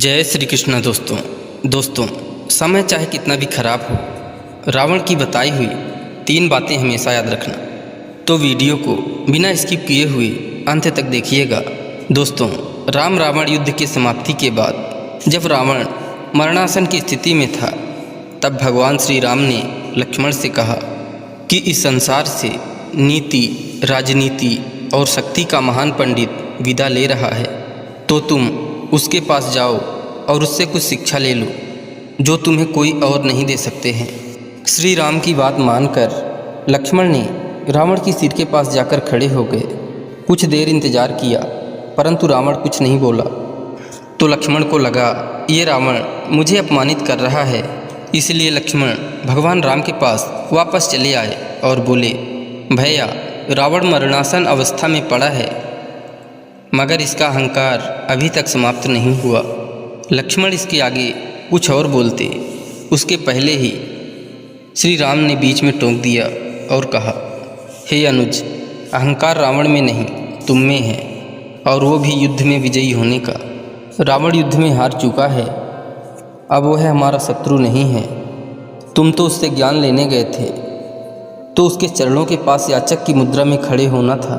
जय श्री कृष्ण। दोस्तों समय चाहे कितना भी खराब हो, रावण की बताई हुई 3 बातें हमेशा याद रखना। तो वीडियो को बिना स्किप किए हुए अंत तक देखिएगा। दोस्तों, राम रावण युद्ध की समाप्ति के बाद जब रावण मरणासन की स्थिति में था, तब भगवान श्री राम ने लक्ष्मण से कहा कि इस संसार से नीति, राजनीति और शक्ति का महान पंडित विदा ले रहा है, तो तुम उसके पास जाओ और उससे कुछ शिक्षा ले लो जो तुम्हें कोई और नहीं दे सकते हैं। श्री राम की बात मानकर लक्ष्मण ने रावण की सिर के पास जाकर खड़े हो गए। कुछ देर इंतजार किया, परंतु रावण कुछ नहीं बोला। तो लक्ष्मण को लगा ये रावण मुझे अपमानित कर रहा है। इसलिए लक्ष्मण भगवान राम के पास वापस चले आए और बोले, भैया, रावण मरणासन अवस्था में पड़ा है, मगर इसका अहंकार अभी तक समाप्त नहीं हुआ। लक्ष्मण इसके आगे कुछ और बोलते, उसके पहले ही श्री राम ने बीच में टोक दिया और कहा, हे अनुज, अहंकार रावण में नहीं तुम में है, और वो भी युद्ध में विजयी होने का। रावण युद्ध में हार चुका है, अब वो है हमारा शत्रु नहीं है। तुम तो उससे ज्ञान लेने गए थे, तो उसके चरणों के पास याचक की मुद्रा में खड़े होना था,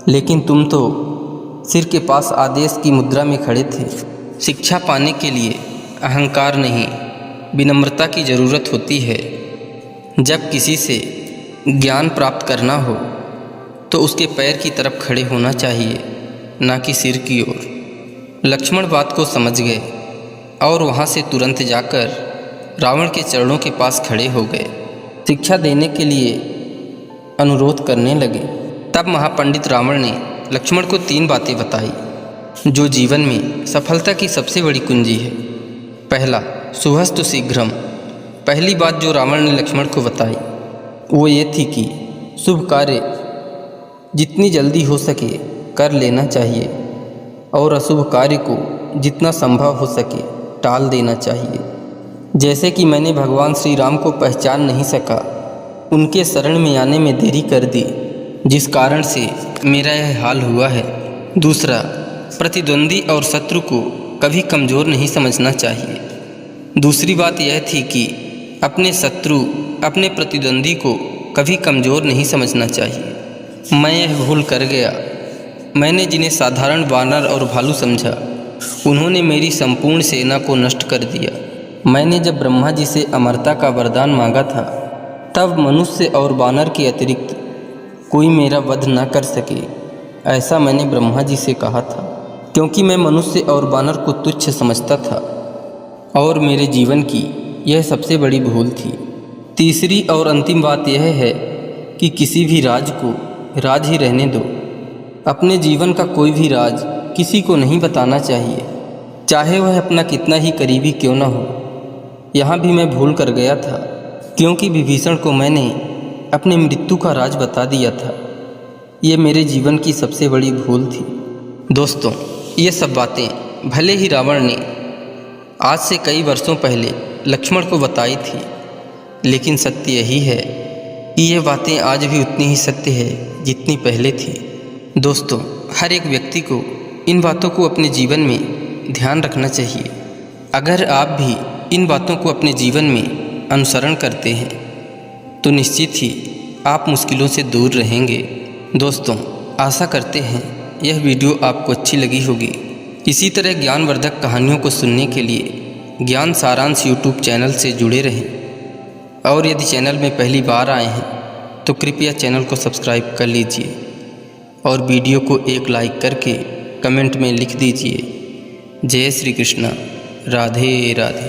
लेकिन तुम तो सिर के पास आदेश की मुद्रा में खड़े थे। शिक्षा पाने के लिए अहंकार नहीं, विनम्रता की ज़रूरत होती है। जब किसी से ज्ञान प्राप्त करना हो तो उसके पैर की तरफ खड़े होना चाहिए, ना कि सिर की ओर। लक्ष्मण बात को समझ गए और वहाँ से तुरंत जाकर रावण के चरणों के पास खड़े हो गए, शिक्षा देने के लिए अनुरोध करने लगे। तब महापंडित रावण ने लक्ष्मण को 3 बातें बताई जो जीवन में सफलता की सबसे बड़ी कुंजी है। पहला, शुभस्तु शीघ्रम। पहली बात जो रावण ने लक्ष्मण को बताई वो ये थी कि शुभ कार्य जितनी जल्दी हो सके कर लेना चाहिए और अशुभ कार्य को जितना संभव हो सके टाल देना चाहिए। जैसे कि मैंने भगवान श्री राम को पहचान नहीं सका, उनके शरण में आने में देरी कर दी, जिस कारण से मेरा यह हाल हुआ है। दूसरा, प्रतिद्वंदी और शत्रु को कभी कमज़ोर नहीं समझना चाहिए। दूसरी बात यह थी कि अपने शत्रु, अपने प्रतिद्वंदी को कभी कमज़ोर नहीं समझना चाहिए। मैं यह भूल कर गया। मैंने जिन्हें साधारण वानर और भालू समझा, उन्होंने मेरी संपूर्ण सेना को नष्ट कर दिया। मैंने जब ब्रह्मा जी से अमरता का वरदान मांगा था, तब मनुष्य और वानर के अतिरिक्त कोई मेरा वध न कर सके, ऐसा मैंने ब्रह्मा जी से कहा था, क्योंकि मैं मनुष्य और वानर को तुच्छ समझता था और मेरे जीवन की यह सबसे बड़ी भूल थी। तीसरी और अंतिम बात यह है कि किसी भी राज को राज ही रहने दो। अपने जीवन का कोई भी राज किसी को नहीं बताना चाहिए, चाहे वह अपना कितना ही करीबी क्यों न हो। यहाँ भी मैं भूल कर गया था, क्योंकि विभीषण को मैंने अपने मृत्यु का राज बता दिया था। ये मेरे जीवन की सबसे बड़ी भूल थी। दोस्तों, ये सब बातें भले ही रावण ने आज से कई वर्षों पहले लक्ष्मण को बताई थी, लेकिन सत्य यही है कि ये बातें आज भी उतनी ही सत्य है जितनी पहले थी। दोस्तों, हर एक व्यक्ति को इन बातों को अपने जीवन में ध्यान रखना चाहिए। अगर आप भी इन बातों को अपने जीवन में अनुसरण करते हैं तो निश्चित ही आप मुश्किलों से दूर रहेंगे। दोस्तों, आशा करते हैं यह वीडियो आपको अच्छी लगी होगी। इसी तरह ज्ञानवर्धक कहानियों को सुनने के लिए ज्ञान सारांश यूट्यूब चैनल से जुड़े रहें। और यदि चैनल में पहली बार आए हैं तो कृपया चैनल को सब्सक्राइब कर लीजिए और वीडियो को एक लाइक करके कमेंट में लिख दीजिए, जय श्री कृष्ण, राधे राधे।